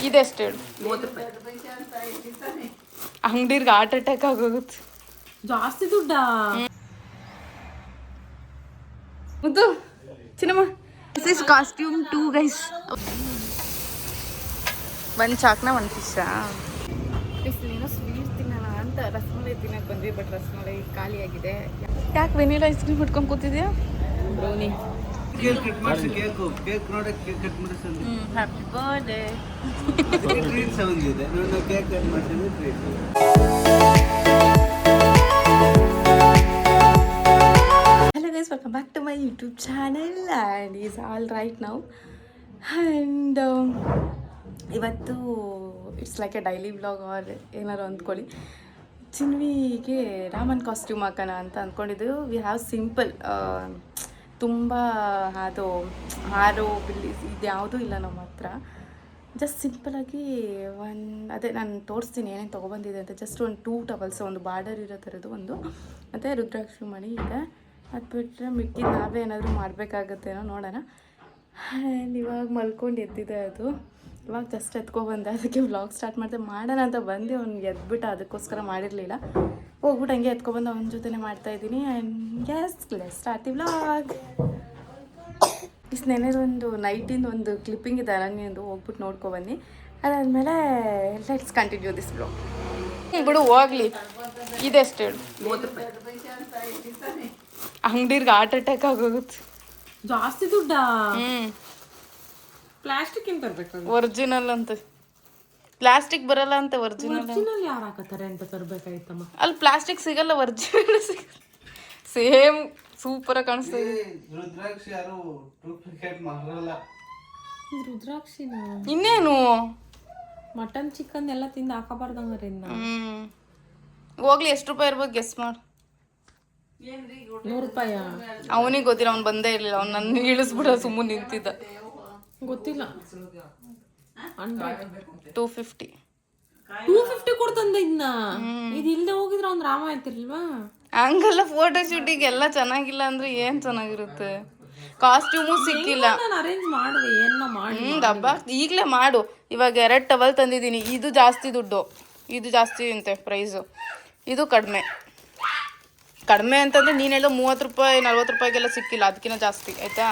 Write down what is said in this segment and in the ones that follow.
ಇದೆಷ್ಟು ಹೇಳು? 30 ರೂಪಾಯಿ. ಅಂಗಡಿಗೆ ಹಾರ್ಟ್ ಅಟ್ಯಾಕ್ ಆಗೋಗುತ್ತೆ. ಜಾಸ್ತಿ ದುಡ್ಡಾ? ಮುದ್ದು ಚಿನ್ನಮ್ಮ, ದಿಸ್ ಇಸ್ ಕಾಸ್ಟ್ಯೂಮ್ 2 ಗೈಸ್. ಒಂದು ಚಾಕ್ನ ಒಂದು ಫಿಶಾ. ಬಿಸಿಲೇನೋ ಸ್ವೀಟ್ ತಿನ್ನೋಣ ಅಂತ ರಸಮಲೈ ತಿನ್ನಕ್ಕೆ ಬಂದ್ವಿ, ಬಟ್ ರಸಮಲೈ ಖಾಲಿ ಆಗಿದೆ. ಯಾಕೆ ವೆನಿಲಾ ಐಸ್ ಕ್ರೀಮ್ ಹಿಡ್ಕೊಂಡು ಕೂತಿದ್ಯಾ? ಬ್ರೌನಿ ಕೇಕ್ ಕಟ್ ಮಾಡಿಸಿ, ಕೇಕ್ ನೋಡಿ ಕೇಕ್ ಕಟ್ ಮಾಡಿಸಿ. Happy birthday. ಟ್ರೀಟ್ಸ್ ಬಂದಿದೆ, ನಾನು ಕೇಕ್ ಕಟ್ ಮಾಡಿಸಿದ್ರೆ treat. Hello guys, welcome back to my YouTube channel and is all right now. And ಇವತ್ತು it's like a daily vlog or ಏನಾರು ಅಂದ್ಕೊಳ್ಳಿ. ಚಿನ್ವಿಗೆ Raman costume ಹಾಕೋಣ ಅಂತ ಅಂದ್ಕೊಂಡಿದ್ದು. ವಿ ಹ್ಯಾವ್ ಸಿಂಪಲ್, ತುಂಬ ಅದು ಹಾರು ಬಿಲ್ಲಿ ಇದು ಯಾವುದೂ ಇಲ್ಲ ನಮ್ಮ ಹತ್ರ. ಜಸ್ಟ್ ಸಿಂಪಲಾಗಿ ಅದೇ ನಾನು ತೋರಿಸ್ತೀನಿ ಏನೇನು ತೊಗೊಬಂದಿದೆ ಅಂತ. ಜಸ್ಟ್ ಒಂದು 2 ಟವಲ್ಸ್, ಒಂದು ಬಾರ್ಡರ್ ಇರೋ ಥರದ್ದು ಒಂದು, ಮತ್ತು ರುದ್ರಾಕ್ಷಿ ಮಣಿ ಇದೆ. ಅದು ಬಿಟ್ಟರೆ ಮಿಕ್ಕಿದ್ದು ನಾವೇ ಏನಾದರೂ ಮಾಡಬೇಕಾಗತ್ತೇನೋ ನೋಡೋಣ. ಆ್ಯಂಡ್ ಇವಾಗ ಮಲ್ಕೊಂಡು ಎದ್ದಿದೆ ಅದು. ಇವಾಗ ಜಸ್ಟ್ ಎತ್ಕೊಬಂದೆ, ಅದಕ್ಕೆ ವ್ಲಾಗ್ ಸ್ಟಾರ್ಟ್ ಮಾಡಿದೆ. ಮಾಡೋಣ ಅಂತ ಬಂದು ಅವ್ನಿಗೆ ಎದ್ಬಿಟ್ಟು, ಅದಕ್ಕೋಸ್ಕರ ಮಾಡಿರಲಿಲ್ಲ. ಹೋಗ್ಬಿಟ್ಟು ಹಂಗೆ ಎತ್ಕೊಬಂದು ಅವನ ಜೊತೆನೇ ಮಾಡ್ತಾಯಿದ್ದೀನಿ. And yes let's start the vlog. ನೆನೆದೊಂದು ನೈಟಿಂದ ಒಂದು ಕ್ಲಿಪ್ಪಿಂಗ್ ಇದೆ ಅರಣ್ಯಂದು, ಹೋಗ್ಬಿಟ್ಟು ನೋಡ್ಕೊಬನ್ನಿ. ಅದಾದಮೇಲೆ ಲೆಟ್ಸ್ ಕಂಟಿನ್ಯೂ ದಿಸ್ ವ್ಲಾಗ್. ಬಿಡು ಹೋಗ್ಲಿ. ಇದೆಷ್ಟು ಹೇಳು? 30 ರೂಪಾಯಿ. ಅಂಗಡಿಗೆ ಹಾರ್ಟ್ ಅಟ್ಯಾಕ್ ಆಗೋಗುತ್ತೆ. ಜಾಸ್ತಿ ದುಡ್ಡಾ? ಪ್ಲಾಸ್ಟಿಕ್ ಏನ್ ತರ್ಬೇಕು? ಒರಿಜಿನಲ್ ಅಂತ. ಪ್ಲಾಸ್ಟಿಕ್ ಬರಲ್ಲ ಅಂತ. ಒರಿಜಿನಲ್ ಯಾರು ಹಾಕತ್ತಾರೆ ಅಂತ ತರ್ಬೇಕಾಯ್ತಮ್ಮ. ಅಲ್ಲಿ ಪ್ಲಾಸ್ಟಿಕ್ ಸಿಗಲ್ಲ, ಒರಿಜಿನಲ್ ಸಿಗಲ್ಲ. ಸೇಮ್ ಸೂಪರ್ ಆಗಿ ಕಾಣಿಸ್ತದೆ. ರುದ್ರಾಕ್ಷಿ ಯಾರು ಡೂಪ್ಲಿಕೇಟ್ ಮಾಡಲ್ಲ. ರುದ್ರಾಕ್ಷಿನ ಇನ್ನೇನು ಮಟನ್ ಚಿಕನ್ ಎಲ್ಲ ತಿಂದು ಹಾಕಬಾರ್ದಂಗಾರೆ. ಹೋಗ್ಲಿ, ಎಷ್ಟು ರೂಪಾಯಿ ಇರ್ಬೋದು ಗೆಸ್ ಮಾಡು. 100 ರೂಪಾಯಿ. ಅವನಿಗೆ ಗೊತ್ತಿಲ್ಲ, ಅವ್ನು ಬಂದೇ ಇರಲಿಲ್ಲ. ಅವ್ನು ನನ್ನ ಇಳಿಸ್ಬಿಡ ಸುಮ್ಮನೆ ನಿಂತಿದ್ದ. ಗೊತ್ತಿಲ್ಲ. 250 ಕೊಡ್ತಂದ. ಇನ್ನ ಇದು ಇಲ್ದೆ ಹೋಗಿದ್ರೆ ಅವ್ನು ರಾಮ ಆಯ್ತಿರ್ಲ್ವಾ? ಹಂಗಲ್ಲ, ಫೋಟೋ ಶೂಟಿಗೆ ಎಲ್ಲ ಚೆನ್ನಾಗಿಲ್ಲ ಅಂದ್ರೆ ಏನ್ ಚೆನ್ನಾಗಿರುತ್ತೆ. ಕಾಸ್ಟ್ಯೂಮು ಸಿಕ್ಕಿಲ್ಲ. ನಾನು ಅರೇಂಜ್ ಮಾಡುವೆ, ಏನೋ ಮಾಡಿ. ದಬ್ಬ ಈಗಲೇ ಮಾಡು. ಇವಾಗ 2 ಟವಲ್ ತಂದಿದ್ದೀನಿ. ಇದು ಜಾಸ್ತಿ ದುಡ್ಡು, ಇದು ಜಾಸ್ತಿ ಅಂತೆ ಪ್ರೈಸು. ಇದು ಕಡಿಮೆ ಅಂತಂದ್ರೆ ನೀನು ಹೇಳೋ 30 ರೂಪಾಯಿ 40 ರೂಪಾಯಿಗೆಲ್ಲ ಸಿಕ್ಕಿಲ್ಲ, ಅದಕ್ಕಿಂತ ಜಾಸ್ತಿ ಆಯ್ತಾ.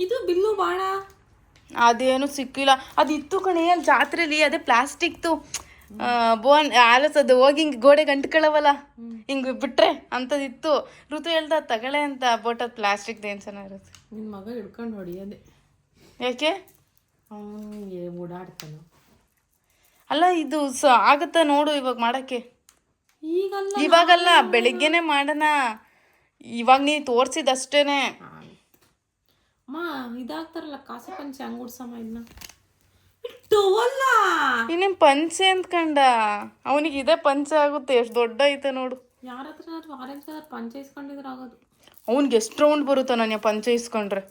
ಇದು ಬಿಲ್ಲು ಬಾಳ ಅದೇನು ಸಿಕ್ಕಿಲ್ಲ. ಅದಿತ್ತು ಕಣೆ ಅಲ್ಲಿ ಜಾತ್ರೆಲಿ, ಅದೇ ಪ್ಲಾಸ್ಟಿಕ್ದು ಬೋನ್ ಆಲಸದು ಹೋಗಿ ಹಿಂಗೆ ಗೋಡೆ ಗಂಟ್ಕೊಳ್ಳವಲ್ಲ, ಹಿಂಗೆ ಬಿಟ್ರೆ ಅಂಥದ್ದಿತ್ತು. ಋತು ಹೇಳ್ದ ತಗೊಳ್ಳೆ ಅಂತ. ಬಟ್ ಅದು ಪ್ಲಾಸ್ಟಿಕ್ದು ಏನು ಚೆನ್ನಾಗಿರುತ್ತೆ. ನಿನ್ನ ಮಗ ಹಿಡ್ಕೊಂಡು ಹೊಡಿಯೋದೆ. ಯಾಕೆ? ಅವನಿಗೆ ಓಡಾಡ್ತಾನೆ. ಅಲ್ಲ ಇದು ಆಗುತ್ತಾ ನೋಡು ಇವಾಗ ಮಾಡೋಕ್ಕೆ. ಇವಾಗಲ್ಲ, ಬೆಳಿಗ್ಗೆನೆ ಮಾಡೋಣ. ಇವಾಗ ನೀ ತೋರಿಸಿದಷ್ಟೇನೆ. ಅಮ್ಮ ಇದಾಗ್ತಾರಲ್ಲ ಕಾಸು ಪಂಚೆ, ಹಂಗೆ ಉಡ್ಸಮ್ಮ. ಇನ್ನೇನು ಪಂಚೆ ಅಂದ್ಕಂಡ. ಅವನಿಗೆ ಇದೇ ಪಂಚೆ ಆಗುತ್ತೆ. ಎಷ್ಟು ದೊಡ್ಡ ಐತೆ ನೋಡು. ಯಾರ ಹತ್ರ ಆರೆಂಜ್ ಕಲರ್ ಪಂಚೆ ಇಸ್ಕೊಂಡಿದ್ರೆ ಆಗೋದು. ಅವ್ನಿಗೆ ಎಷ್ಟು ರೌಂಡ್ ಬರುತ್ತಾ ನಾನು ಪಂಚೆ ಇಸ್ಕೊಂಡ್ರೆ?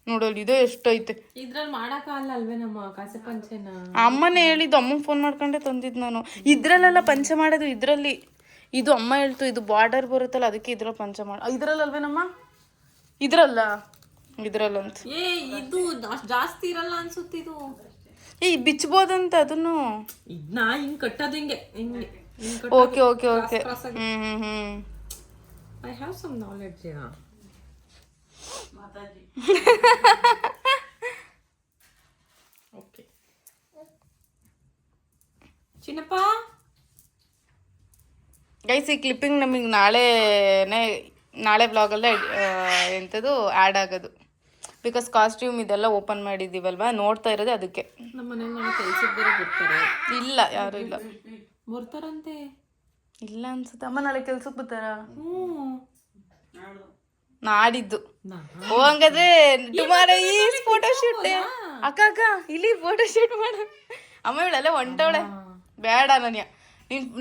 ನೋಡಲ್ಲಿ ಇದೇ ಎಷ್ಟೈತೆ. ಇದ್ರಲ್ಲಿ ಮಾಡಕ್ಕಾಗಲ್ಲ ಅಲ್ವೇ ನಮ್ಮ ಕಾಸೆ ಪಂಚೆನ? ಅಮ್ಮನೇ ಹೇಳಿದ್ದು, ಅಮ್ಮನ ಫೋನ್ ಮಾಡ್ಕೊಂಡೆ ತಂದಿದ್ದು ನಾನು. ಇದ್ರಲ್ಲೆಲ್ಲ ಪಂಚೆ ಮಾಡೋದು ಇದರಲ್ಲಿ. ಇದು ಅಮ್ಮ ಹೇಳ್ತು, ಇದು ಬಾರ್ಡರ್ ಬರುತ್ತಲ್ಲ ಅದಕ್ಕೆ ಇದ್ರಲ್ಲಿ ಪಂಚೆ ಮಾಡ. ಇದ್ರಲ್ಲಲ್ವೇನಮ್ಮ? ಇದ್ರಲ್ಲಂತ. ಇದು ಜಾಸ್ತಿ ಇರಲ್ಲ ಅನ್ಸುತ್ತೆ. ಇದು ಬಿಚ್ಚಬೋದಂತ ಅದನ್ನು. ಇದನ್ನ ಹಿಂಗ್ ಕಟ್ಟೋದು, ಹಿಂಗೆ okay. I have some knowledge. Okay Chinnappa. Guys, ಈ ಕ್ಲಿಪ್ಪಿಂಗ್ ನಮಗೆ ನಾಳೆ ಬ್ಲಾಗಲ್ಲೇ ಎಂಥದ್ದು ಆ್ಯಡ್ ಆಗೋದು. ಬಿಕಾಸ್ ಕಾಸ್ಟ್ಯೂಮ್ ಇದೆಲ್ಲ ಓಪನ್ ಮಾಡಿದ್ದೀವಲ್ವಾ, ನೋಡ್ತಾ ಇರೋದೇ ಅದಕ್ಕೆ. ನಮ್ಮ ಮನೇಲಿ ಕೆಲ್ಸಕ್ಕೆ ಬೇರೆ ಬರ್ತಾರೆ. ಇಲ್ಲ, ಯಾರು ಇಲ್ಲ. ಬರ್ತಾರಂತೆ. ಇಲ್ಲ ಅನ್ಸುತ್ತೆ. ಅಮ್ಮ ನಾಳೆ ಕೆಲ್ಸಕ್ಕೆ ಬರ್ತಾರ? ನಾಡಿದ್ದು. ಹಂಗಾದ್ರೆ ಟುಮಾರೋ ಈ ಫೋಟೋ ಶೂಟ್. ಅಕ್ಕ ಇಲ್ಲಿ ಫೋಟೋ ಶೂಟ್ ಮಾಡ. ಅಮ್ಮ ಇವಳೆಲ್ಲ ಹೊಂಟವಳೆ. ಬೇಡ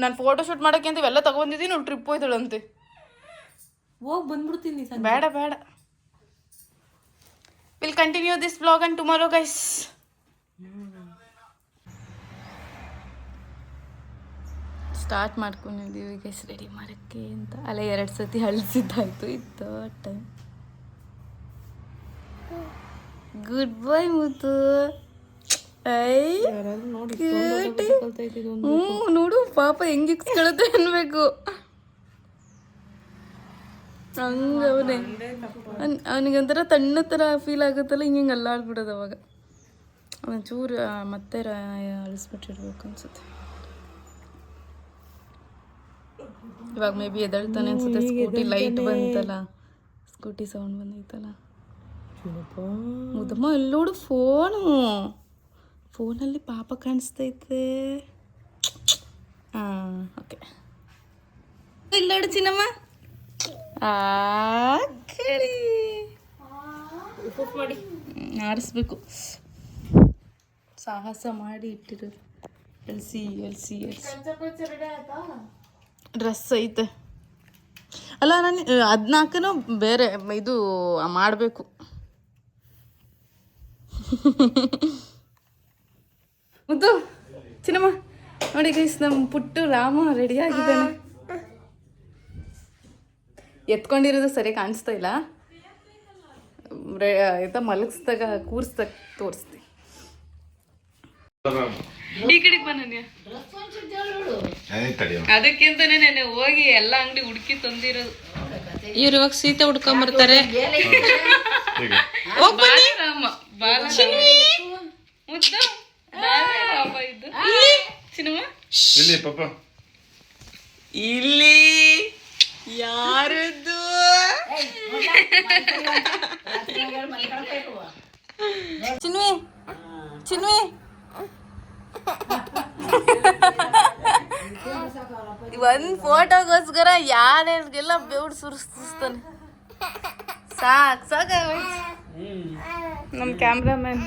ನಾನು ಫೋಟೋ ಶೂಟ್ ಮಾಡೋಕ್ಕೆ ಅಂತ ಇವೆಲ್ಲ ತಗೊಂಡಿದ್ದೀನಿ. ಟ್ರಿಪ್ ಹೋಯ್ತಾಳಂತೆ. ಹೋಗಿ ಬಂದ್ಬಿಡ್ತೀನಿ. ಬೇಡ. Will continue this vlog on tomorrow guys. Start ಮಾಡ್ಕೊಂಡಿದ್ದೀವಿ ಗೈಸ್ ರೆಡಿ ಮಾಡೋಕ್ಕೆ ಅಂತ. ಅಲ್ಲ 2 ಸತಿ ಅಳಿಸಿದ್ದಾಯ್ತು. ಇತ್ತು ಟೈಮ್ ಗುಡ್ ಬಾಯ್ ಮುತ್ತು. ನೋಡಿ ನೋಡು ಪಾಪ ಹೆಂಗೆ ಇಕ್ಸ್ಕೊಳತ್ತೆ ಅನ್ಬೇಕು. ಹಂಗ ಅವನಿಗೊಂಥರ ತಣ್ಣ ಥರ ಫೀಲ್ ಆಗುತ್ತಲ್ಲ, ಹಿಂಗೆ ಅಲ್ಲಾಡ್ಬಿಡೋದು ಅವಾಗ. ಒಂಚೂರು ಮತ್ತೆ ಅಳಿಸ್ಬಿಟ್ಟಿರ್ಬೇಕು ಅನ್ಸುತ್ತೆ. ಇವಾಗ ಮೇ ಬಿ ಎದಳ್ತಾನೆ ಅನ್ಸುತ್ತೆ. ಸ್ಕೂಟಿ ಲೈಟ್ ಬಂತಲ್ಲ, ಸ್ಕೂಟಿ ಸೌಂಡ್ ಬಂದೈತಲ್ಲ. ಮುದಮ್ಮ ಎಲ್ಲೋಡು ಫೋನಲ್ಲಿ ಪಾಪ ಕಾಣಿಸ್ತೈತೆ. ಹಾಂ ಓಕೆ, ಇಲ್ಲೋಡು ಚಿನ್ನಮ್ಮ. ಕಳಿ ಮಾಡಿ ಆರಿಸ್ಬೇಕು. ಸಾಹಸ ಮಾಡಿ ಇಟ್ಟಿರು. ಎಲ್ಸಿ ಡ್ರೆಸ್ ಐತೆ ಅಲ್ಲ. ನಾನು 14 ಬೇರೆ ಇದು ಮಾಡಬೇಕು. ಮುದ್ದು ಚಿನ್ನಮ್ಮ ನೋಡಿ ಗೈಸ್, ನಮ್ಮ ಪುಟ್ಟು ರಾಮ ರೆಡಿ ಆಗಿದ್ದಾನೆ. ಎತ್ಕೊಂಡಿರೋದು ಸರಿ ಕಾಣಿಸ್ತಾ ಇಲ್ಲ. ಮಲಗಿಸ್ದಾಗ ಕೂರಿಸ್ದಾಗ ತೋರಿಸ್ತೀನಿ. ಈ ಕಡೆಗೆ ಬನ್ನಿ. ಅದಕ್ಕಿಂತನೇ ನೆನೆ ಹೋಗಿ ಎಲ್ಲ ಅಂಗಡಿ ಹುಡುಕಿ ತಂದಿರೋದು. ಇವ್ರು ಇವಾಗ ಸೀತೆ ಹುಡ್ಕೊಂಬರ್ತಾರೆ. ಇಲ್ಲಿ ಯಾರದ್ದು ಚಿನ್ವಿ ಒಂದ್ ಫೋಟೋಗೋಸ್ಕರ ಯಾರ್ಯಾರಿಗೆಲ್ಲ ಬೆವ್ರು ಸುರಿಸ್ತಾನೆ. ಸಾಕ ನಮ್ಮ ಕ್ಯಾಮ್ರಾಮನ್.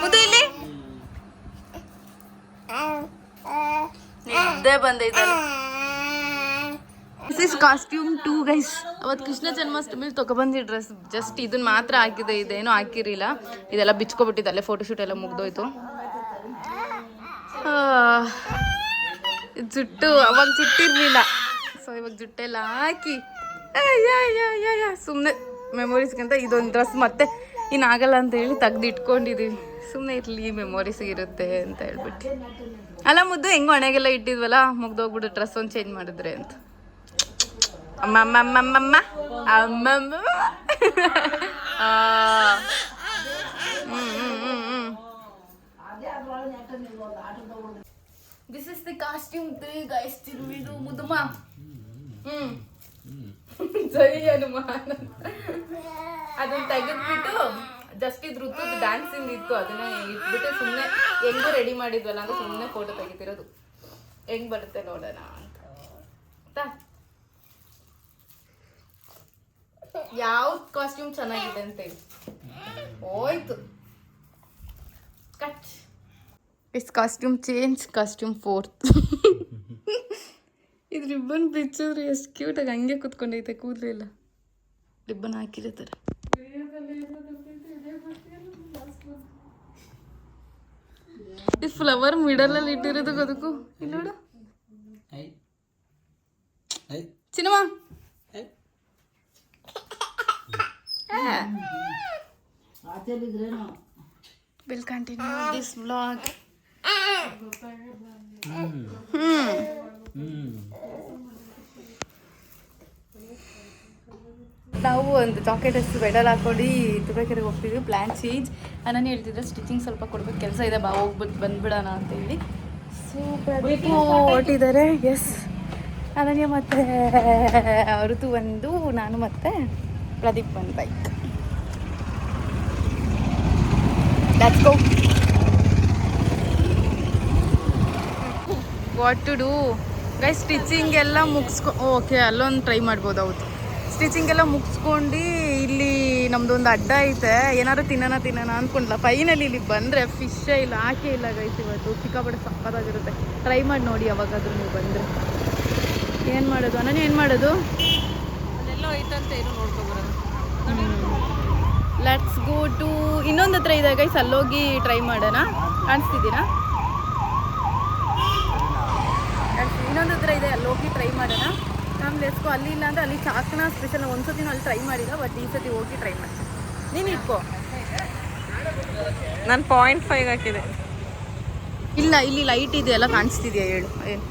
ಮುದ್ದು ಇಲ್ಲಿ ನಿದ್ದೆ ಬಂದೈತಲ್ಲ. This is costume 2 guys. ಅವತ್ತು ಕೃಷ್ಣ ಜನ್ಮಾಷ್ಟಮಿಲಿ ತೊಗೊಬಂದಿ ಡ್ರೆಸ್. ಜಸ್ಟ್ ಇದನ್ನ ಮಾತ್ರ ಹಾಕಿದೆ, ಇದೇನೋ ಹಾಕಿರಲಿಲ್ಲ. ಇದೆಲ್ಲ ಬಿಚ್ಕೊಬಿಟ್ಟಿದ್ದು, ಅಲ್ಲೇ ಫೋಟೋಶೂಟ್ ಎಲ್ಲ ಮುಗ್ದೋಯ್ತು. ಜುಟ್ಟು ಅವಾಗ ಜುಟ್ಟಿರ್ಲಿಲ್ಲ, ಸೊ ಇವಾಗ ಜುಟ್ಟೆಲ್ಲ ಹಾಕಿ ಸುಮ್ಮನೆ ಮೆಮೊರೀಸ್ಗಿಂತ ಇದೊಂದು ಡ್ರೆಸ್ ಮತ್ತೆ ಇನ್ನಾಗಲ್ಲ ಅಂತ ಹೇಳಿ ತೆಗ್ದು ಇಟ್ಕೊಂಡಿದ್ದೀವಿ. ಸುಮ್ಮನೆ ಇರಲಿ, ಮೆಮೊರೀಸ್ಗೆ ಇರುತ್ತೆ ಅಂತ ಹೇಳ್ಬಿಟ್ಟು. ಅಲ್ಲ ಮುದ್ದು, ಹೆಂಗೆ ಒಣಗೆಲ್ಲ ಇಟ್ಟಿದ್ವಲ್ಲ, ಮುಗ್ದೋಗ್ಬಿಡು ಡ್ರೆಸ್ ಒಂದು ಚೇಂಜ್ ಮಾಡಿದ್ರೆ ಅಂತ. ಅಮ್ಮಮ್ಮಮ್ಮಮ್ಮ ಅಮ್ಮಮ್ಮ. This is the costume 3 guys. ತಿರುವಿದು ಮುದುಮ. ಜೈ ಹನುಮಾನ್. ಅದನ್ನ ತೆಗೆದ್ಬಿಟ್ಟು ಜಸ್ಟ್ ಇದು ಋತುದು ಡ್ಯಾನ್ಸಿಂಗ್ ಇತ್ತು, ಅದನ್ನ ಇಟ್ಬಿಟ್ಟು ಸುಮ್ಮನೆ ಹೆಂಗೂ ರೆಡಿ ಮಾಡಿದ್ವಲ್ಲ ಅಂದ್ರೆ ಸುಮ್ಮನೆ ಫೋಟೋ ತೆಗಿತಿರೋದು. ಹೆಂಗ್ ಬರುತ್ತೆ ನೋಡೋಣ ಅಂತ. ಯಾವ ಕಾಸ್ಟ್ಯೂಮ್ ಚೆನ್ನಾಗಿದೆ ಅಂತ ಹೇಳಿ ಹೋಯ್ತು. Cut. It's costume change. Costume 4th. ಇದು ರಿಬ್ಬನ್ ಬಿಚ್ಚಿದ್ರೆ ಎಷ್ಟು ಕ್ಯೂಟಾಗಿ ಹಂಗೆ ಕುತ್ಕೊಂಡೈತೆ, ಕೂದಲು ಇಲ್ಲ ರಿಬ್ಬನ್ ಹಾಕಿರ್ತಾರೆ. ಈ ಫ್ಲವರ್ ಮಿಡಲಲ್ಲಿ ಇಟ್ಟಿರೋದು ಅದಕ್ಕೂ ಇಲ್ಲಿ ನೋಡು ಚಿನ್ನಮ್ಮ. We'll continue this vlog. ನಾವು ಒಂದು ಚಾಕ್ಲೇಟ್ ಅಷ್ಟು ಬೆಡಲ್ ಹಾಕೊಂಡು ತುಳಕೆರೆಗೆ ಹೋಗ್ತಿದ್ವಿ. Plan change. ನಾನು ಹೇಳ್ತಿದ್ದೆ ಸ್ಟಿಚಿಂಗ್ ಸ್ವಲ್ಪ ಕೊಡ್ಬೇಕು, ಕೆಲಸ ಇದೆ, ಹೋಗ್ಬಿಟ್ಟು ಬಂದ್ಬಿಡೋಣ ಅಂತ ಹೇಳಿ. ಸೊ ಪ್ರದೀಪು ಹೊರಟಿದ್ದಾರೆ. ಎಸ್, ಅನನ್ಯ ಮತ್ತು ಋತು ಒಂದು, ನಾನು ಮತ್ತು ಪ್ರದೀಪ್ ಒಂದು bike. Let's go. What to do guys? Stitching ಎಲ್ಲ ಓಕೆ, ಅಲ್ಲೊಂದು ಟ್ರೈ ಮಾಡ್ಬೋದು. ಹೌದು, ಸ್ಟಿಚಿಂಗ್ ಎಲ್ಲ ಮುಗಿಸ್ಕೊಂಡು ಇಲ್ಲಿ ನಮ್ದೊಂದು ಅಡ್ಡ ಐತೆ, ಏನಾದ್ರು ತಿನ್ನೋಣ ಅಂದ್ಕೊಂಡ್ಲ. ಫೈನಲಿ ಇಲ್ಲಿ ಬಂದರೆ ಫಿಶ್ಶೇ ಇಲ್ಲ, ಹಾಕೇ ಇಲ್ಲ ಗೈಸ್. ಇವತ್ತು ಸಿಕ್ಕಾಪಟ್ಟೆ ಸಕ್ಕತ್ತಾಗಿರುತ್ತೆ. ಟ್ರೈ ಮಾಡಿ ನೋಡಿ ಯಾವಾಗಾದ್ರೂ ನೀವು ಬಂದರೆ. ಏನು ಮಾಡೋದು ಅನನ್ಯ, ಏನು ಮಾಡೋದು? ಅಲ್ಲೆಲ್ಲ ಐತಂತ ಏನು ನೋಡ್ಕೊಬರೋದು. ಲೆಟ್ಸ್ ಗೋ ಟು ಇನ್ನೊಂದು ಹತ್ರ ಇದೆ ಗೈಸ್, ಅಲ್ಲೋಗಿ ಟ್ರೈ ಮಾಡೋಣ. ಕಾಣಿಸ್ತಿದ್ದೀರಾ? ಇನ್ನೊಂದು ಹತ್ರ ಇದೆ, ಅಲ್ಲೋಗಿ ಹೋಗಿ ಟ್ರೈ ಮಾಡೋಣ. ಆಮೇಲೆ ಎಸ್ಕೋ ಅಲ್ಲಿ ಇಲ್ಲ ಅಂದರೆ ಅಲ್ಲಿ ಚಾಕ್ನ ಸ್ಪೆಷಲ್ ಒಂದ್ಸತಿ ಅಲ್ಲಿ ಟ್ರೈ ಮಾಡಿದ, ಬಟ್ ಈ ಸತಿ ಹೋಗಿ ಟ್ರೈ ಮಾಡ್ತೀನಿ. ನೀನು ಇಟ್ಕೋ. ನಾನು 0.5 ಹಾಕಿದೆ. ಇಲ್ಲ ಇಲ್ಲಿ ಲೈಟ್ ಇದೆಯಲ್ಲ, ಕಾಣಿಸ್ತಿದ್ಯಾ ಹೇಳು ಏನು?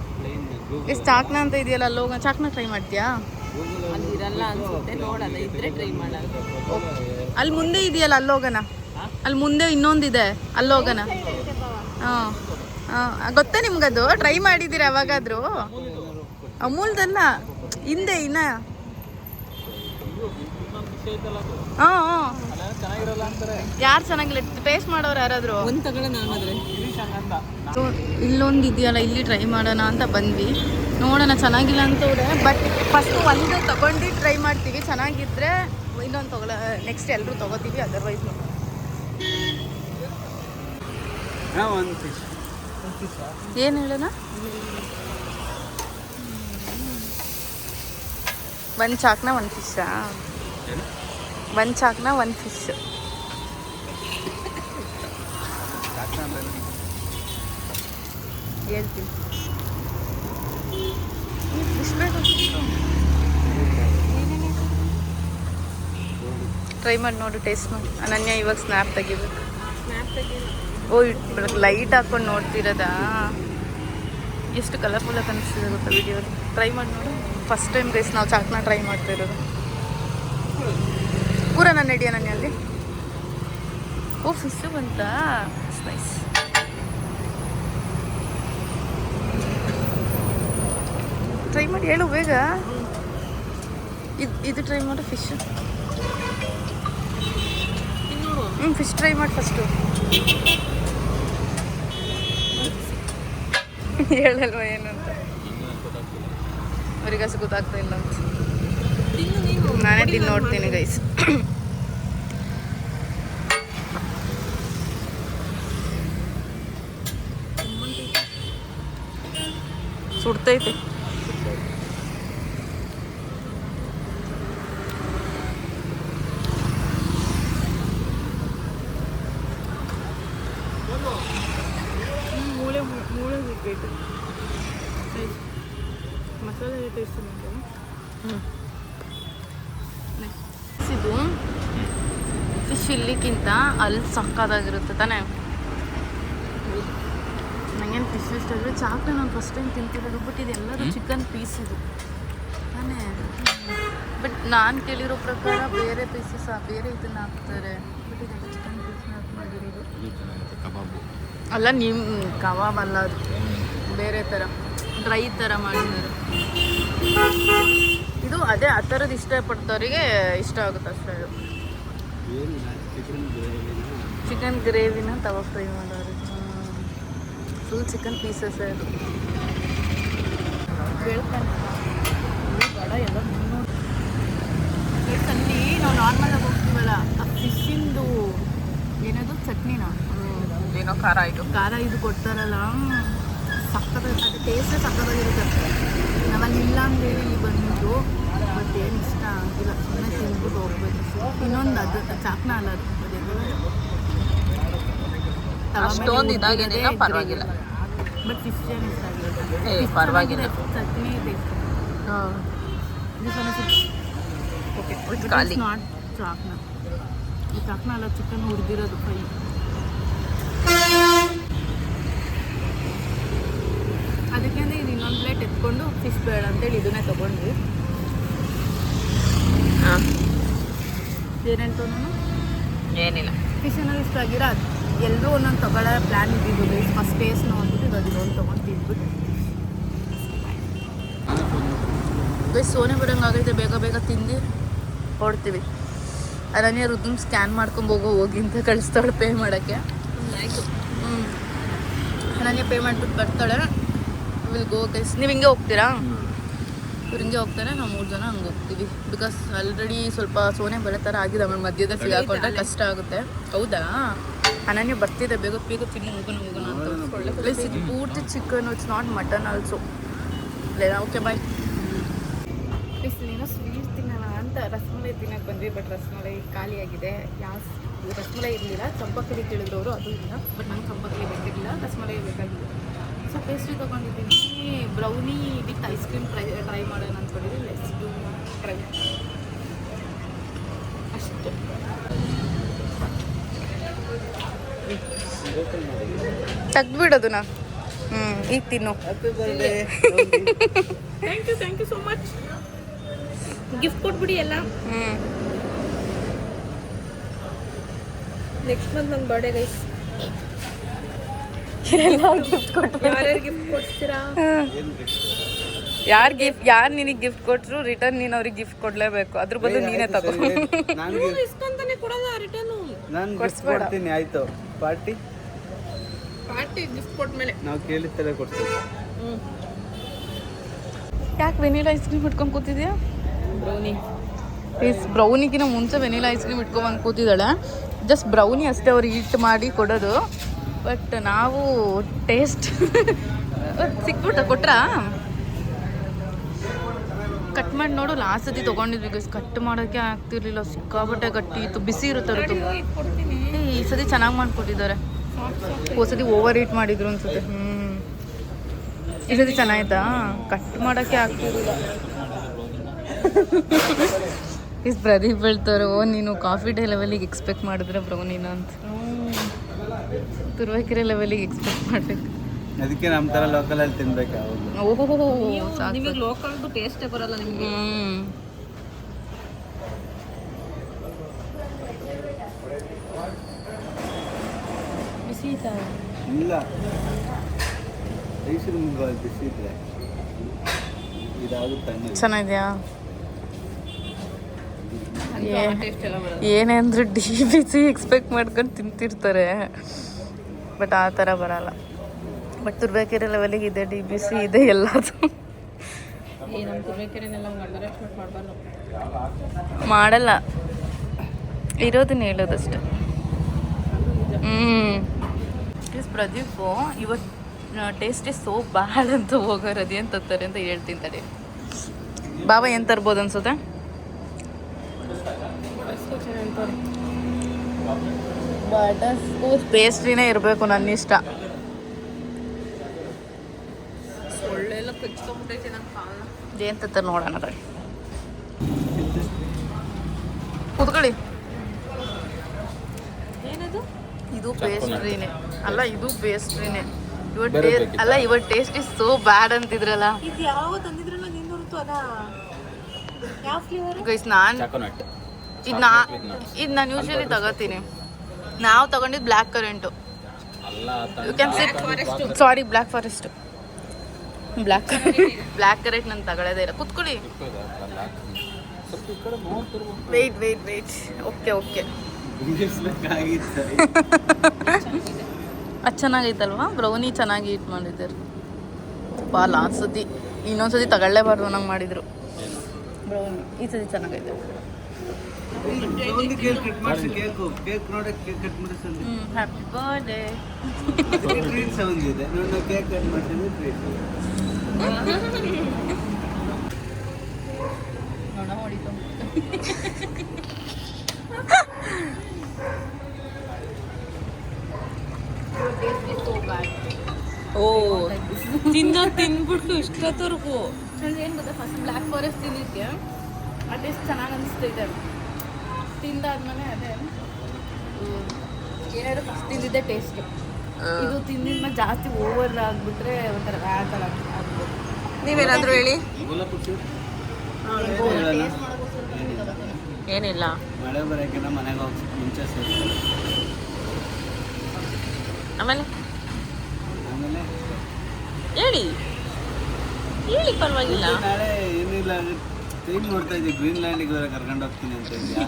ಎಷ್ಟು ಚಾಕ್ನ ಅಂತ ಇದೆಯಲ್ಲ, ಅಲ್ಲಿ ಹೋಗೋಣ. ಚಾಕ್ನ ಟ್ರೈ ಮಾಡ್ತೀಯಾ? ಅಲ್ಲಿ ಇರಲ್ಲ ಅನ್ಸುತ್ತೆ, ನೋಡಲ್ಲ, ಇದ್ರೆ ಟ್ರೈ ಮಾಡಲ್ಲ. ಅಲ್ಲಿ ಮುಂದೆ ಇದೆಯಲ್ಲ, ಅಲ್ಲಿ ಹೋಗೋಣ. ಅಲ್ಲಿ ಮುಂದೆ ಇನ್ನೊಂದಿದೆ, ಅಲ್ಲಿ ಹೋಗೋಣ. ಹಾಂ ಗೊತ್ತಾ ನಿಮ್ಗದು? ಟ್ರೈ ಮಾಡಿದ್ದೀರಾ ಯಾವಾಗಾದರೂ? ಅಮೂಲ್ದಲ್ಲ, ಹಿಂದೆ ಇನ್ನ. ಹಾಂ ಯಾರು ಚೆನ್ನಾಗಿಲ್ಲ? ಟೇಸ್ಟ್ ಮಾಡೋರು ಯಾರಾದರೂ? ಒಂದು ತಗೊಳ್ಳೋ ನಾನಾದ್ರೆ. ಸೊ ಇಲ್ಲೊಂದು ಇದೆಯಲ್ಲ, ಇಲ್ಲಿ ಟ್ರೈ ಮಾಡೋಣ ಅಂತ ಬಂದ್ವಿ. ನೋಡೋಣ, ಚೆನ್ನಾಗಿಲ್ಲ ಅಂತವ್ರೆ. ಬಟ್ ಫಸ್ಟ್ ಒಂದು ತೊಗೊಂಡು ಟ್ರೈ ಮಾಡ್ತೀವಿ. ಚೆನ್ನಾಗಿದ್ರೆ ಇನ್ನೊಂದು ನೆಕ್ಸ್ಟ್ ಎಲ್ಲರೂ ತೊಗೋತೀವಿ. ಅದರ್ವೈಸ್ ಏನು ಹೇಳೋಣ? ಒಂದು ಚಾಕ್ನ ಒಂದು ಫಿಶ್ಶಾ? ಒಂದು ಚಾಕ್ನ ಒಂದು ಫಿಶ್. ಹೇಳ್ತೀನಿ. ಟ್ರೈ ಮಾಡಿ ನೋಡು, ಟೇಸ್ಟ್ ಮಾಡಿ. ಅನನ್ಯ ಇವಾಗ ಸ್ನ್ಯಾಪ್ ತೆಗಿಬೇಕು. ಓ ಲೈಟ್ ಹಾಕೊಂಡು ನೋಡ್ತಿರೋದಾ? ಎಷ್ಟು ಕಲರ್ಫುಲ್ಲಾಗಿ ಕಾಣಿಸ್ತಿದೆ ಗೊತ್ತಾ ವಿಡಿಯೋಲಿ. ಟ್ರೈ ಮಾಡಿ ನೋಡು. ಫಸ್ಟ್ ಟೈಮ್ ಗೈಸ್ ನಾವು ಚಾಕ್ನ ಟ್ರೈ ಮಾಡ್ತಾ ಇರೋದು. ಪೂರ ನಾನು ನಡಿ ಅನನ್ಯ ಅಲ್ಲಿ. ಓ ಫಿಶ್ಶು ಬಂತಾ? ನೈಸ್. ಟ್ರೈ ಮಾಡಿ ಹೇಳು ಬೇಗ. ಇದು ಟ್ರೈ ಮಾಡು, ಫಿಶ್. ಫಿಶ್ ಟ್ರೈ ಮಾಡಿ ಫಸ್ಟು. ಹೇಳಲ್ವ ಏನು ಅಂತ? ಅವರಿಗಷ್ಟು ಗೊತ್ತಾಗ್ತಾ ಇಲ್ಲ ಅಂತ. ನಾನೇ ತಿಂದು ನೋಡ್ತೀನಿ ಗೈಸ್. ಸುಡ್ತೈತೆ. ಮೂಳೆ ಬಿಟ್ಬಿಟ್ಟು ಮಸಾಲೆ ಟೇಸ್ಟ್ ಇದು ಫಿಶ್ ಇಲ್ಲಿಕ್ಕಿಂತ ಅಲ್ಲಿ ಸಕ್ಕದಾಗಿರುತ್ತೆ ತಾನೇ. ನನಗೇನು ಫಿಶ್ ಇಷ್ಟ ಆದರೆ ಚಾಕ್ನ ನಾನು ಫಸ್ಟ್ ಟೈಮ್ ತಿಂತಿರೋದು. ಬಟ್ ಇದೆಲ್ಲರೂ ಚಿಕನ್ ಪೀಸ್ ಇದು ತಾನೇ. ಬಟ್ ನಾನು ಕೇಳಿರೋ ಪ್ರಕಾರ ಬೇರೆ ಪೀಸಸ್ ಬೇರೆ ಇದನ್ನು ಹಾಕ್ತಾರೆ. ಬಟ್ ಇದೆಲ್ಲ ಚಿಕನ್ ಪೀಸ್ನ ಹಾಕಿ ಮಾಡಿರೋದು. ಅಲ್ಲ ನಿಮ್ಮ ಕಬಾಬ್ ಅಲ್ಲ, ಅದು ಬೇರೆ ಥರ ಡ್ರೈ ಥರ ಮಾಡಿದ್ದಾರೆ. ಇದು ಅದೇ ಆ ಥರದ್ದು ಇಷ್ಟಪಡ್ತವ್ರಿಗೆ ಇಷ್ಟ ಆಗುತ್ತೆ ಅಷ್ಟೇ. ಇದು ಚಿಕನ್ ಗ್ರೇವಿನ ತವಾ ಫ್ರೈ ಮಾಡೋರು. ಫುಲ್ ಚಿಕನ್ ಪೀಸಸ್ ಅದು. ಹೇಳ್ತಾನೆ ಬೇಡ ಎಲ್ಲ ಅಲ್ಲಿ ನಾವು ನಾರ್ಮಲಾಗಿ ಹೋಗ್ತೀವಲ್ಲ, ಆ ಫಿಶ್ಶಿಂದು ಏನದು ಚಟ್ನಿನ ಏನೋ ಖಾರ ಇದು ಕೊಡ್ತಾರಲ್ಲ, ಸಕ್ಕತ್ತಾಗಿ ಅದು ಟೇಸ್ಟೇ ಸಕ್ಕತ್ತಾಗಿರುತ್ತೆ. ನಾವಲ್ಲಿ ಇಲ್ಲ ಅಂತೇಳಿ ಬಂದು ಬಟ್ ಏನು ಇಷ್ಟ ಆಗಿಲ್ಲ. ಸುಮ್ಮನೆ ತಿಂದ್ಬಿಟ್ಟು ಹೋಗ್ಬೇಕು. ಇನ್ನೊಂದು ಅದು ಚಾಕ್ನ ಅಲ್ಲ, ಅಷ್ಟೊಂದು ಇದಾಗೇನಿಲ್ಲ, ಪರವಾಗಿಲ್ಲ. ಬಟ್ ಫಿಶ್ ಏನು ಇಷ್ಟ ಆಗಿಲ್ಲ, ಪರವಾಗಿಲ್ಲ. ಚಟ್ನಿ ಟೇಸ್ಟ್. ಖಾಲಿ ನಾಟ್ ಚಾಕ್ನ. ಈ ಚಾಕ್ನ ಅಲ್ಲ, ಚಿಕನ್ ಹುರಿದಿರೋದು ಫ್ರೈ. ಅದಕ್ಕೆ ಇದು ಇನ್ನೊಂದು ಪ್ಲೇಟ್ ಎತ್ಕೊಂಡು ಫಿಶ್ ಬೇಡ ಅಂತೇಳಿ ಇದನ್ನೇ ತೊಗೊಂಡ್ವಿ. ಏನಂತ ಏನಿಲ್ಲ, ಫಿಶ್ ಅನ್ನೋದು ಇಷ್ಟ ಆಗಿರೋ ಅದು ಎಲ್ಲರೂ ಒಂದೊಂದು ತೊಗೊಳ್ಳೋ ಪ್ಲ್ಯಾನ್ ಇದ್ದಿದ್ದು. ಫಸ್ಟ್ ಟೇಸ್ಟ್ ನೋಡ್ಬಿಟ್ಟು ಇವಾಗ ಇನ್ನೊಂದು ತೊಗೊಂಡು ತಿಂದ್ಬಿಟ್ಟು ಸೋನೆ ಬಿಡೋಂಗಾಗೈತೆ. ಬೇಗ ಬೇಗ ತಿಂದು ಹೊಡ್ತೀವಿ. ಅರಣ್ಯ ರುದ್ರಮ್ ಸ್ಕ್ಯಾನ್ ಮಾಡ್ಕೊಂಡು ಹೋಗಿ ಅಂತ ಕಳಿಸ್ತಾಳೆ ಪೇ ಮಾಡೋಕ್ಕೆ. ಅನನ್ಯ ಪೇ ಮಾಡಿಬಿಟ್ಟು ಬರ್ತಾಳೆ. Will go guys. ನೀವು ಹಿಂಗೆ ಹೋಗ್ತೀರಾ? ಇವ್ರು ಹಿಂಗೆ ಹೋಗ್ತಾರೆ, ನಾವು 3 ಜನ ಹಂಗೆ ಹೋಗ್ತೀವಿ. ಬಿಕಾಸ್ ಆಲ್ರೆಡಿ ಸ್ವಲ್ಪ ಸೋನೆ ಬರೋ ಥರ ಆಗಿದೆ. ಆಮೇಲೆ ಮಧ್ಯದಲ್ಲಿ ಸಿಗಾಕೊಂಡ್ರೆ ಕಷ್ಟ ಆಗುತ್ತೆ. ಹೌದಾ? ಅನನ್ಯ ಬರ್ತಿದೆ, ಬೇಗ ಬೇಗ ತಿನ್ನು ಹೋಗೋಣ ಅಂತ. ಪ್ಲಸ್ ಇದು ಪೂರ್ತಿ chicken, it's not mutton also. Okay bye. Please ನೀನು ಸ್ವೀಟ್ ತಿನ್ನೋಣ ಅಂತ ರಸಮಲೈ ತಿನ್ನೋಕೆ ಬಂದ್ವಿ. ಬಟ್ ರಸಮಲೈ ಖಾಲಿಯಾಗಿದೆ. ರಸಮಲೈ ಇರಲಿಲ್ಲ. ಚಂಪಕಲಿ ಕೇಳಿದ್ರು, ಅದು ಇಲ್ಲ. ಬಟ್ ನಂಗೆ ಚಂಪಕಲಿ ಬೇಕಾಗಿಲ್ಲ, ರಸಮಲೈ ಬೇಕಾಗಿಲ್ಲ. ಸೊ ಪೇಸ್ಟ್ರಿ ತೊಗೊಂಡಿದ್ದೀನಿ, brownie with ice cream try ಮಾಡೋಣ ಅಂದ್ಕೊಂಡಿದ್ದೀನಿ. ಲೆಟ್ಸ್ ಡೂ ಟ್ರೈ ಅಷ್ಟೇ. ತೆಗ್ದುಬಿಡೋದು ನಾ. ಈಗ ತಿನ್ನು. Thank you so much. Gift ಕೊಟ್ಬಿಡಿ ಎಲ್ಲ. ನೆಕ್ಸ್ಟ್ ಮಂತ್ ನನ್ನ ಬರ್ಡೇ ಗೈಸ್. ಗಿಫ್ಟ್ ಕೊಟ್ಟು ಯಾರ್ಯಾರು ಗಿಫ್ಟ್ ಕೊಡ್ತೀರಾ? ಯಾರು ನಿನಗೆ ಗಿಫ್ಟ್ ಕೊಟ್ಟರು ರಿಟರ್ನ್ ನೀನು ಅವ್ರಿಗೆ ಗಿಫ್ಟ್ ಕೊಡ್ಲೇಬೇಕು. ಅದ್ರ ಬದಲು ನೀನೇ ತಗೋ. ಇಸ್ಕೊಂತಾನೆ ಕೊಡಲ್ಲ ರಿಟರ್ನು. ನಾನು ಕೊಡ್ತೀನಿ. ಆಯ್ತು ಪಾರ್ಟಿ ಗಿಫ್ಟ್ ಕೊಟ್ಮೇಲೆ ನಾವು ಕೇಳಿದ ಥರ ಕೊಡ್ತೀವಿ. ಯಾಕೆ ವೆನಿಲಾ ಐಸ್ ಕ್ರೀಮ್ ಇಟ್ಕೊಂಡು ಕೂತಿದ್ಯಾ? ಬ್ರೌನಿ. ಬ್ರೌನಿಗಿನ ಮುಂಚೆ ವೆನಿಲಾ ಐಸ್ ಕ್ರೀಮ್ ಇಟ್ಕೊಂಡ್ಬಂದು ಕೂತಿದ್ದಾಳೆ. ಜಸ್ಟ್ ಬ್ರೌನಿ ಅಷ್ಟೇ ಅವ್ರಿಗೆ ಹಿಟ್ ಮಾಡಿ ಕೊಡೋದು. ಬಟ್ ನಾವು ಟೇಸ್ಟ್ ಸಿಕ್ಬಿಟ್ಟ ಕೊಟ್ರಾ? ಕಟ್ ಮಾಡಿ ನೋಡು. ಲಾಸ್ಟ್ ಸತಿ ತೊಗೊಂಡಿದ್ವಿ ಗೈಸ್, ಕಟ್ ಮಾಡೋಕ್ಕೆ ಆಗ್ತಿರ್ಲಿಲ್ಲ. ಸಿಕ್ಕಾಬಟ್ಟೆ ಗಟ್ಟಿ ಇತ್ತು, ಬಿಸಿ ಇರುತ್ತೆ ಅದು. ಈ ಸತಿ ಚೆನ್ನಾಗಿ ಮಾಡಿಕೊಟ್ಟಿದ್ದಾರೆ. ಹೋದ್ಸತಿ ಓವರ್ ಹೀಟ್ ಮಾಡಿದ್ರು ಅನ್ಸುತ್ತೆ. ಈ ಸತಿ ಚೆನ್ನಾಯ್ತಾ? ಕಟ್ ಮಾಡೋಕ್ಕೆ ಆಗ್ತಿರಲಿಲ್ಲ. ಪ್ರದೀಪ್ ಹೇಳ್ತಾರೆ, ಓ ನೀನು ಕಾಫಿ ಡೇ ಲೆವೆಲಿಗೆ ಎಕ್ಸ್ಪೆಕ್ಟ್ ಮಾಡಿದ್ರೆ ಬ್ರೌನಿನ ಅಂತ. ತುರುವೇಕೆರೆ ಲೆವೆಲಿಗೆ ಎಕ್ಸ್ಪೆಕ್ಟ್ ಮಾಡಬೇಕು. ಅದಕ್ಕೆ ನಮ್ಮ ಥರ ಲೋಕಲಲ್ಲಿ ತಿನ್ಬೇಕು. ನಿಮಗೆ ಲೋಕಲ್ದು ಟೇಸ್ಟೇ ಬರಲ್ಲ ನಿಮಗೆ. ಬಿಸಿ ಆಯ್ತಾ? ಇಲ್ಲ, ಐಸ್ ಕ್ರೀಮ್ ಬಿಸಿ ಇದ್ರೆ ಇದಾಗುತ್ತೆ. ಚೆನ್ನಾಗಿದೆಯಾ? ಏನೇ ಅಂದರೂ ಬಿಸಿ ಎಕ್ಸ್ಪೆಕ್ಟ್ ಮಾಡ್ಕೊಂಡು ತಿಂತಿರ್ತಾರೆ. ಬಟ್ ಆ ಥರ ಬರಲ್ಲ. ಬಟ್ ತುರ್ಬೇಕೆರೆ ಲೆವೆಲಿಗೆ ಇದೆ, ಬಿಸಿ ಇದೆ ಎಲ್ಲದು. ನಮ್ಮ ತುರ್ಬೇಕೆರೆನೆಲ್ಲ ಅಂಡರ್ ಎಸ್ಟಿಮೇಟ್ ಮಾಡಬಾರ್ದು. ಮಾಡಲ್ಲ, ಇರೋದನ್ನ ಹೇಳೋದಷ್ಟೆ. ಪ್ರದೀಪ್ ಇವತ್ತು ಟೇಸ್ಟ್ ಇಸ್ ಸೋ ಬ್ಯಾಡ್ ಅಂತ ಹೋಗೋರು. ಅದೇನು ತರ್ತಾರೆ ಅಂತ ಹೇಳ್ತೀನಿ ತಡಿ. ಬಾಬಾ ಏನು ತರ್ಬೋದು ಅನ್ಸುತ್ತೆ? ಬಟರ್ ಸ್ಕಾಚ್ ಪೇಸ್ಟ್ರಿನೇ ಇರಬೇಕು ನನ್ನ ಇಷ್ಟ. ಒಳ್ಳೆಲ್ಲ ಕಚ್ಕೊಂಡ್ಬಿಟ್ಟೈತೆ ನನ್ನ ಕಾಲ. ಏನು ತರ್ತಾರೆ ನೋಡೋಣ ತಡಿ. ಕೂತ್ಕೊಳ್ಳಿ. ಏನದು? ಇದು ಪೇಸ್ಟ್ರಿನೇ ಅಲ್ಲ, ಇದು ಪೇಸ್ಟ್ರಿನೇ. ಇವತ್ತು ಟೇಸ್ಟ್ ಇಸ್ ಸೋ ಬ್ಯಾಡ್ ಅಂತಿದ್ರಲ್ಲ. ಇದು ಯಾವ ತಂದಿದ್ರಲ್ಲ ನೀನು ಹೊರತು ಅದ ಯಾವ ಫ್ಲೇವರ್? ಗೈಸ್ ಇದು ನಾನು ಯೂಶಲಿ ತಗೋತೀನಿ. ನಾವು ತಗೊಂಡಿದ್ದು blackcurrant. You can sit. Sorry, black forest. Blackcurrant ನಾನು ತಗೊಳ್ಳೋದೇ ಇಲ್ಲ. ಕೂತ್ಕೊಳ್ಳಿ. ವೆಯ್ಟ್. ಓಕೆ. ಅದು ಚೆನ್ನಾಗೈತಲ್ವಾ? ಬ್ರೌನಿ ಚೆನ್ನಾಗಿ ಹೀಟ್ ಮಾಡಿದ್ದಾರೆ. ಲಾಸ್ಟ್ ಸತಿ ಇನ್ನೊಂದ್ಸತಿ ತಗೊಳ್ಳೇಬಾರ್ದು ನಂಗೆ ಮಾಡಿದ್ರು ಬ್ರೌನಿ. ಈ ಸತಿ ಚೆನ್ನಾಗೈತೆ. Happy birthday. ನೋಡ ಹೊಡಿತು. ಓ ತಿನ್ಬಿಟ್ಟು ಇಷ್ಟೊತ್ತವರೆಗೂ. ಏನು ಗೊತ್ತಾ, ಫಸ್ಟ್ ಬ್ಲ್ಯಾಕ್ ಫಾರೆಸ್ಟ್ ತಿಂದಿದ್ದೆ, ಆ ಟೇಸ್ಟ್ ಚೆನ್ನಾಗಿ ಅನಿಸ್ತೈತೆ. ತಿಂದಾದ್ಮೇಲೆ ಅದೇ ಎರಡು ಫಸ್ಟ್ ತಿಂದಿದ್ದೆ ಟೇಸ್ಟ್. ಇದು ತಿಂದಿದ್ಮೇಲೆ ಜಾಸ್ತಿ ಓವರ್ ಆಗಿಬಿಟ್ರೆ ಒಂಥರ ಥರ ಆಗ್ಬೋದು. ನೀವೇನಾದರೂ ಹೇಳಿ. ಏನಿಲ್ಲ, ಮಳೆ ಬರೋಕ್ಕಿಂತ ಮನೆಗೆ ಹೋಗಿ ಮುಂಚೆ ಆಮೇಲೆ ಹೇಳಿ ಪರವಾಗಿಲ್ಲ. ನಾಳೆ ಏನಿಲ್ಲ, ಟ್ರೈನ್ ನೋಡ್ತಾ ಇದ್ದೀವಿ, ಗ್ರೀನ್ ಲ್ಯಾಂಡಿಗೆ ಕರ್ಕೊಂಡು ಹೋಗ್ತೀನಿ ಅಂತ ಇದೆಯಾ.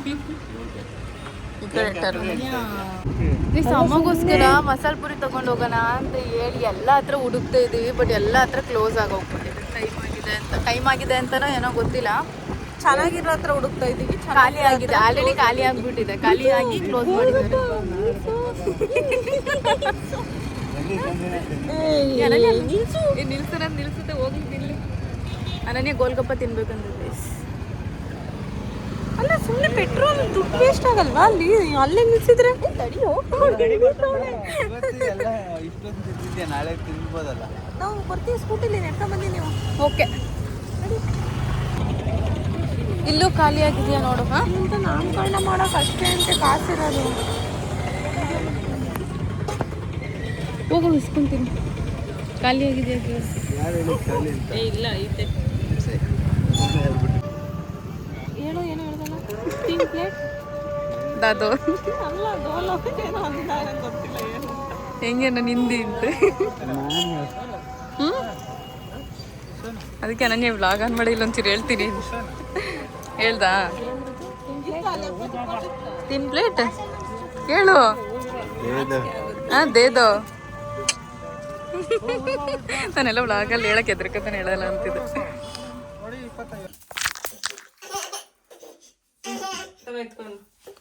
ಅಮ್ಮಗೋಸ್ಕರ ಮಸಾಲೆ ಪುರಿ ತೊಗೊಂಡು ಹೋಗೋಣ ಅಂತ ಹೇಳಿ ಎಲ್ಲ ಹತ್ರ ಹುಡುಕ್ತಾ ಇದ್ದೀವಿ. ಬಟ್ ಎಲ್ಲ ಹತ್ರ ಕ್ಲೋಸ್ ಆಗೋಗ್ಬಿಟ್ಟಿದೆ. ಟೈಮ್ ಆಗಿದೆ ಅಂತನೋ ಏನೋ ಗೊತ್ತಿಲ್ಲ. ಚೆನ್ನಾಗಿರೋ ಹತ್ರ ಹುಡುಕ್ತಾ ಇದ್ದೀವಿ. ಖಾಲಿ ಆಗಿದೆ, ಆಲ್ರೆಡಿ ಖಾಲಿ ಆಗಿಬಿಟ್ಟಿದೆ. ಖಾಲಿಯಾಗಿ ಕ್ಲೋಸ್ ಮಾಡಿದ್ದಾರೆ. ನಿಲ್ಸುತ್ತೆ, ಹೋಗಿ ತಿನ್ಲಿ. ಅನನ್ಯ ಗೋಲ್ಗಪ್ಪ ತಿನ್ಬೇಕಂದ್ರೆ ಅಲ್ಲ, ಸುಮ್ಮನೆ ಪೆಟ್ರೋಲ್ ದುಡ್ಡು ವೇಸ್ಟ್ ಆಗಲ್ವಾ? ಅಲ್ಲೇ ನಿಲ್ಸಿದ್ರೆ ತಡಿಯೋ. ಇಷ್ಟೊಂದು ತಿಂದಿದ್ಯಾ, ನಾಳೆ ತಿನ್ಬೋದಲ್ಲ. ನಾವು ಬರ್ತೀವಿ, ಸ್ಕೂಟಿಲಿ ನೆಟ್ಕೊಂಡ್ ಬಂದಿ ನೀವು. ಓಕೆ. ಇಲ್ಲೂ ಖಾಲಿ ಆಗಿದೆಯಾ ನೋಡು. ಹಾಂ, ಇಂತ ನಾಮಕರಣ ಮಾಡೋಕೆ ಅಷ್ಟೇ ಅಂತ ಕಾಸಿರೋದು. ಹೋಗೋ ಇಸ್ಕೊಂತೀನಿ. ಖಾಲಿ ಆಗಿದೆಯಾ ಗ್ಯಾಸ್? ಯಾರು ಹೇಳಿ ಖಾಲಿ ಅಂತ? ಇಲ್ಲ ಐತೆ. ಹೇಳು ಏನೋ ಹೇಳ್ದಲ್ಲ 15 ಪ್ಲೇಟ್ ದಾದು ಅಲ್ಲ ಡೋಲೋ ಏನೋ ಅಂದಾಗ ಗೊತ್ತಿಲ್ಲ ಏನು ಹೆಂಗೇನು ನಿಂದಿ ಅಂತ. ಅದಕ್ಕೆ ಅನನ್ಯ ವ್ಲಾಗ್ ಆನ್ ಮಾಡಿ ಇಲ್ಲೊಂಚೂರು ಹೇಳ್ತೀನಿ ಹೇಳ್ದಾ. 3 ಪ್ಲೇಟ್ ಹೇಳು. ಹಾಂ ದೇದೋ ನಾನೆಲ್ಲ ವ್ಲಾಗಲ್ಲಿ ಹೇಳಕ್ಕೆ ಎದ್ರಕತಾನೆ ಹೇಳಲ್ಲ ಅಂತಿದ್ದೆ.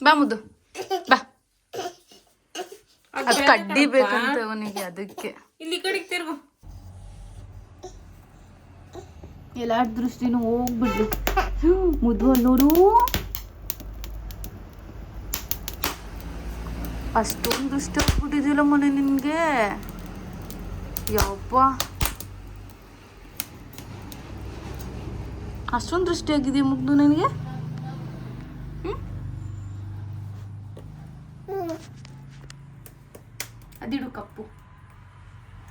ಬಾ ಮುದ್ದು ಬಾ. ಅದು ಕಡ್ಡಿ ಬೇಕಂತ ಅವನಿಗೆ, ಅದಕ್ಕೆ. ಇಲ್ಲಿ ಕಡೆಗೆ ತಿರ್ಗು. ಎಲ್ಲ ದೃಷ್ಟಿನೂ ಹೋಗ್ಬಿಡ್ಲಿ. ಮುದ್ದು ನೋಡು, ಅಷ್ಟೊಂದು ದೃಷ್ಟಿ ಹೋಗ್ಬಿಟ್ಟಿದ್ದಿಲ್ಲ ಮೊನ್ನೆ ನಿನ್ಗೆ. ಯಪ್ಪ, ಅಷ್ಟೊಂದು ದೃಷ್ಟಿ ಆಗಿದೆ ಮುಗ್ದು ನನಗೆ. ಅದಿಡು ಕಪ್ಪು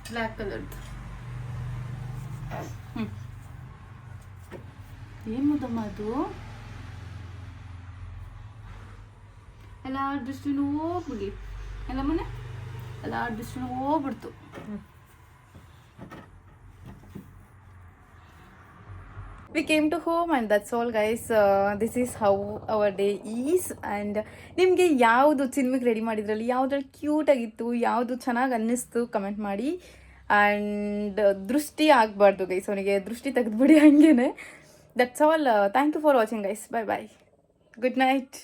ಬ್ಲ್ಯಾಕ್ ಕಲರ್ದು. ಏನು ಮುದ್ದಮ್ಮ ಅದು? ಎಲ್ಲ ದೃಷ್ಟಿನೂ ಹೋಗ್ಬಿಡಿ. ಎಲ್ಲ ಮನೆ ಎಲ್ಲ ದೃಷ್ಟಿನೂ ಹೋಗ್ಬಿಡ್ತು. We came to home and that's all guys. This is how our day is. And ನಿಮಗೆ ಯಾವುದು ಸಿನಿಮಾಗೆ ರೆಡಿ ಮಾಡಿದ್ರಲ್ಲಿ ಯಾವುದ್ರಲ್ಲಿ ಕ್ಯೂಟಾಗಿತ್ತು, ಯಾವುದು ಚೆನ್ನಾಗಿ ಅನ್ನಿಸ್ತು ಕಮೆಂಟ್ ಮಾಡಿ. ಆ್ಯಂಡ್ ದೃಷ್ಟಿ ಆಗಬಾರ್ದು ಗೈಸ್, ಅವನಿಗೆ ದೃಷ್ಟಿ ತೆಗೆದುಬಿಡಿ ಹಂಗೇನೆ. That's all. Thank you for watching guys. Bye bye, good night.